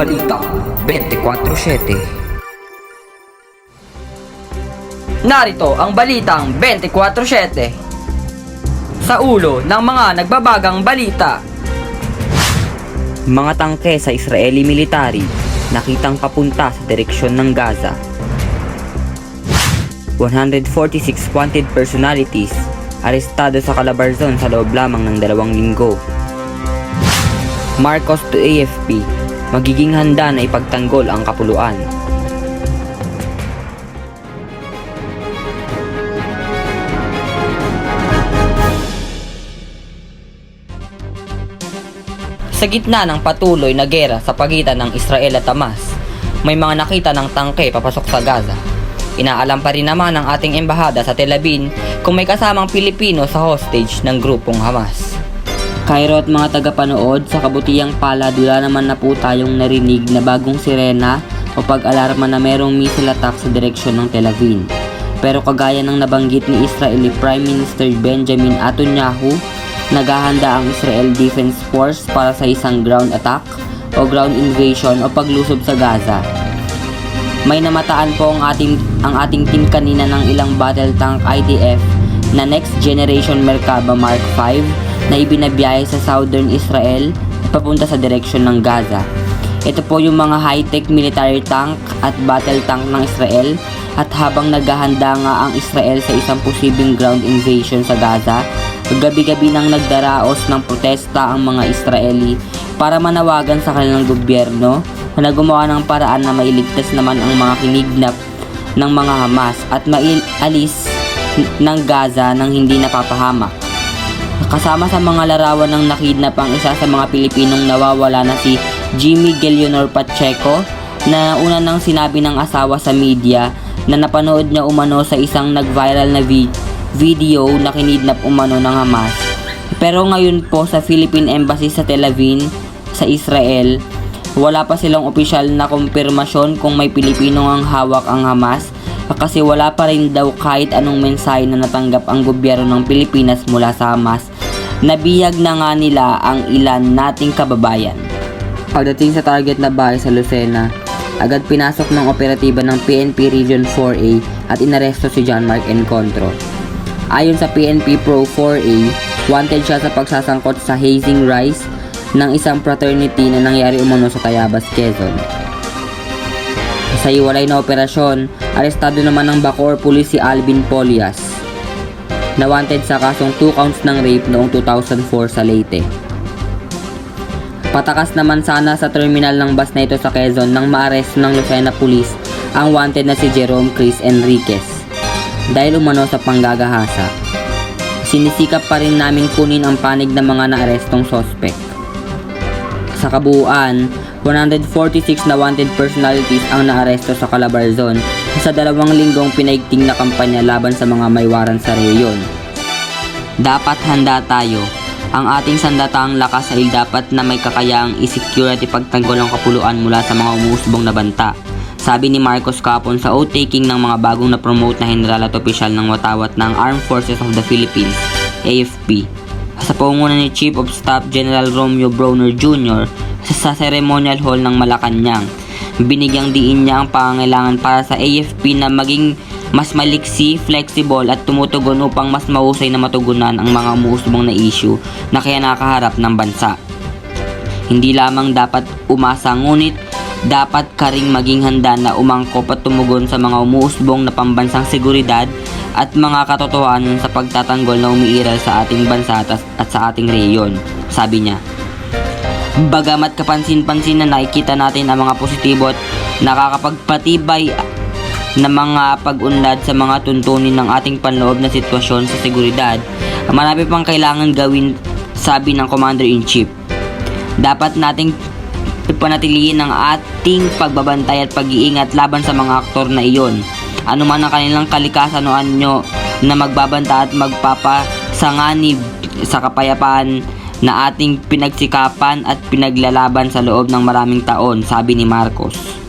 Balitang 24/7. Narito ang Balitang 24/7. Sa ulo ng mga nagbabagang balita. Mga tangke sa Israeli military nakitang papunta sa direksyon ng Gaza. 146 wanted personalities arestado sa Calabarzon sa loob lamang ng 2 linggo. Marcos to AFP, magiging handa na ipagtanggol ang kapuluan. Sa gitna ng patuloy na gera sa pagitan ng Israel at Hamas, may mga nakita ng tangke papasok sa Gaza. Inaalam pa rin naman ng ating embahada sa Tel Aviv kung may kasamang Pilipino sa hostage ng grupong Hamas. Cairo at mga tagapanood, sa kabutihang palad wala naman na po tayong narinig na bagong sirena o pag-alarma na merong missile attack sa direksyon ng Tel Aviv. Pero kagaya ng nabanggit ni Israeli Prime Minister Benjamin Netanyahu, naghahanda ang Israel Defense Force para sa isang ground attack o ground invasion o paglusob sa Gaza. May namataan po ang ating team kanina ng ilang battle tank IDF na Next Generation Merkava Mark V na ibinabiyahe sa southern Israel papunta sa direksyon ng Gaza. Ito po yung mga high-tech military tank at battle tank ng Israel, at habang naghahanda nga ang Israel sa isang posibleng ground invasion sa Gaza, gabi-gabi nang nagdaraos ng protesta ang mga Israeli para manawagan sa kanilang gobyerno na gumawa ng paraan na mailigtas naman ang mga kinidnap ng mga Hamas at maialis ng Gaza nang hindi napapahamak. Kasama sa mga larawan ng nakidnap ang isa sa mga Pilipinong nawawala na si Jimmy Galeonor Pacheco, na una nang sinabi ng asawa sa media na napanood niya umano sa isang nag-viral na video na kinidnap umano ng Hamas. Pero ngayon po sa Philippine Embassy sa Tel Aviv sa Israel, wala pa silang opisyal na kumpirmasyon kung may Pilipino ang hawak ang Hamas, kasi wala pa rin daw kahit anong mensahe na natanggap ang gobyerno ng Pilipinas mula sa Hamas. Nabihag na nga nila ang ilan nating kababayan. Pagdating sa target na bahay sa Lucena, agad pinasok ng operatiba ng PNP Region 4A at inaresto si John Mark Encontro. Ayon sa PNP Pro 4A, wanted siya sa pagsasangkot sa hazing rise ng isang fraternity na nangyari umano sa Tayabas, Quezon. Sa hiwalay na operasyon, arestado naman ng Bacoor Police si Alvin Polias, na wanted sa kasong 2 counts ng rape noong 2004 sa Leyte. Patakas naman sana sa terminal ng bus na ito sa Quezon nang maaresto ng Lucena Police ang wanted na si Jerome Chris Enriquez dahil umano sa panggagahasa. Sinisikap pa rin namin kunin ang panig ng mga naarestong sospek. Sa kabuuan, 146 na wanted personalities ang naaresto sa Calabarzon sa 2 linggong pinaigting na kampanya laban sa mga may warrant sa rehiyon. Dapat handa tayo. Ang ating sandataang lakas ay dapat na may kakayaang i-secure at ipagtanggol ang kapuluan mula sa mga umuusbong na banta, sabi ni Marcos kahapon sa oath-taking ng mga bagong na-promote na general at opisyal ng watawat ng Armed Forces of the Philippines, AFP. Sa pangunguna ni Chief of Staff General Romeo Brawner Jr. sa Ceremonial Hall ng Malacanang, binigyang diin niya ang pangangailangan para sa AFP na maging mas maliksi, flexible at tumutugon upang mas mahusay na matugunan ang mga umuusbong na issue na kaya nakaharap ng bansa. Hindi lamang dapat umasa, ngunit dapat ka ring maging handa na umangkop at tumugon sa mga umuusbong na pambansang seguridad at mga katotohanan sa pagtatanggol na umiiral sa ating bansa at sa ating rehiyon, sabi niya. Bagamat kapansin-pansin na nakikita natin ang mga positibo at nakakapagpatibay na mga pag-unlad sa mga tuntunin ng ating panloob na sitwasyon sa seguridad, marami pang kailangan gawin, sabi ng Commander-in-Chief. Dapat nating panatilihin ang ating pagbabantay at pag-iingat laban sa mga aktor na iyon. Ano man ang kanilang kalikasan o anyo na magbabanta at magpapasanganib sa kapayapaan na ating pinagsikapan at pinaglalaban sa loob ng maraming taon, sabi ni Marcos.